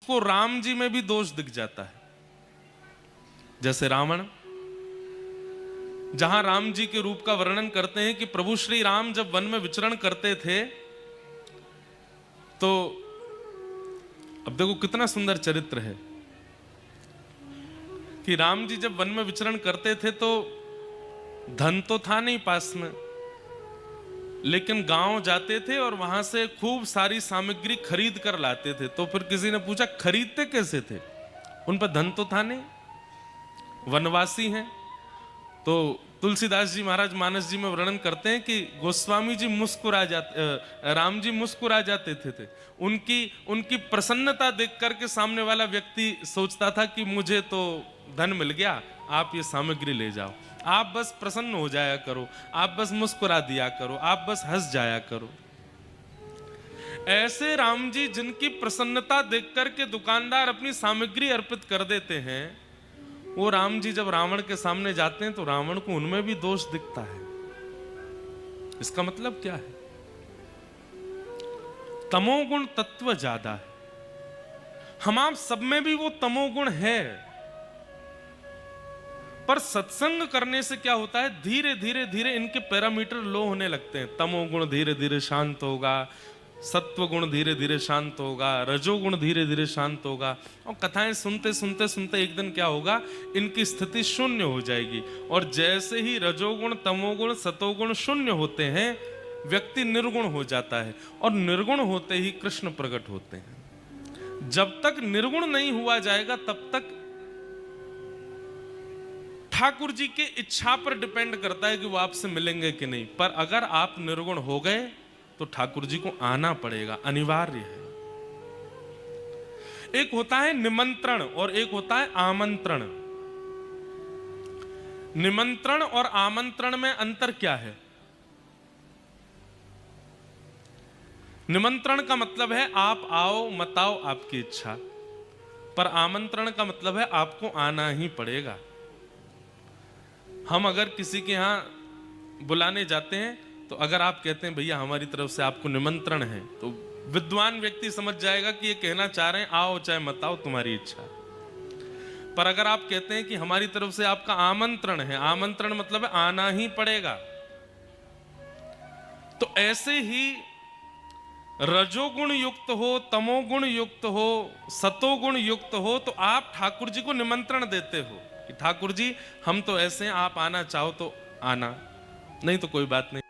को राम जी में भी दोष दिख जाता है। जैसे रावण, जहां राम जी के रूप का वर्णन करते हैं कि प्रभु श्री राम जब वन में विचरण करते थे, तो अब देखो कितना सुंदर चरित्र है कि राम जी जब वन में विचरण करते थे तो धन तो था नहीं पास में, लेकिन गांव जाते थे और वहां से खूब सारी सामग्री खरीद कर लाते थे। तो फिर किसी ने पूछा खरीदते कैसे थे, उन पर धन तो था नहीं, वनवासी हैं। तो तुलसीदास जी महाराज मानस जी में वर्णन करते हैं कि गोस्वामी जी राम जी मुस्कुरा जाते थे। उनकी प्रसन्नता देख करके सामने वाला व्यक्ति सोचता था कि मुझे तो धन मिल गया, आप ये सामग्री ले जाओ, आप बस प्रसन्न हो जाया करो, आप बस मुस्कुरा दिया करो, आप बस हंस जाया करो। ऐसे राम जी जिनकी प्रसन्नता देख करके दुकानदार अपनी सामग्री अर्पित कर देते हैं, वो राम जी जब रावण के सामने जाते हैं तो रावण को उनमें भी दोष दिखता है। इसका मतलब क्या है? तमोगुण तत्व ज्यादा है। हम आप सब में भी वो तमोगुण है, पर सत्संग करने से क्या होता है, धीरे धीरे धीरे इनके पैरामीटर लो होने लगते हैं। तमोगुण धीरे धीरे शांत होगा, सत्व गुण धीरे धीरे शांत होगा, रजोगुण धीरे धीरे शांत होगा, और कथाएं सुनते सुनते सुनते एक दिन क्या होगा, इनकी स्थिति शून्य हो जाएगी। और जैसे ही रजोगुण, तमोगुण, सतोगुण शून्य होते हैं, व्यक्ति निर्गुण हो जाता है, और निर्गुण होते ही कृष्ण प्रकट होते हैं। जब तक निर्गुण नहीं हुआ जाएगा तब तक ठाकुर जी के इच्छा पर डिपेंड करता है कि वो आपसे मिलेंगे कि नहीं। पर अगर आप निर्गुण हो गए तो ठाकुर जी को आना पड़ेगा, अनिवार्य है। एक होता है निमंत्रण और एक होता है आमंत्रण। निमंत्रण और आमंत्रण में अंतर क्या है? निमंत्रण का मतलब है आप आओ मत आओ आपकी इच्छा, पर आमंत्रण का मतलब है आपको आना ही पड़ेगा। हम अगर किसी के यहां बुलाने जाते हैं तो अगर आप कहते हैं भैया हमारी तरफ से आपको निमंत्रण है, तो विद्वान व्यक्ति समझ जाएगा कि ये कहना चाह रहे हैं आओ चाहे मत आओ तुम्हारी इच्छा। पर अगर आप कहते हैं कि हमारी तरफ से आपका आमंत्रण है, आमंत्रण मतलब है आना ही पड़ेगा। तो ऐसे ही रजोगुण युक्त हो, तमोगुण युक्त हो, सतोगुण युक्त हो, तो आप ठाकुर जी को निमंत्रण देते हो कि ठाकुर जी हम तो ऐसे हैं, आप आना चाहो तो आना, नहीं तो कोई बात नहीं।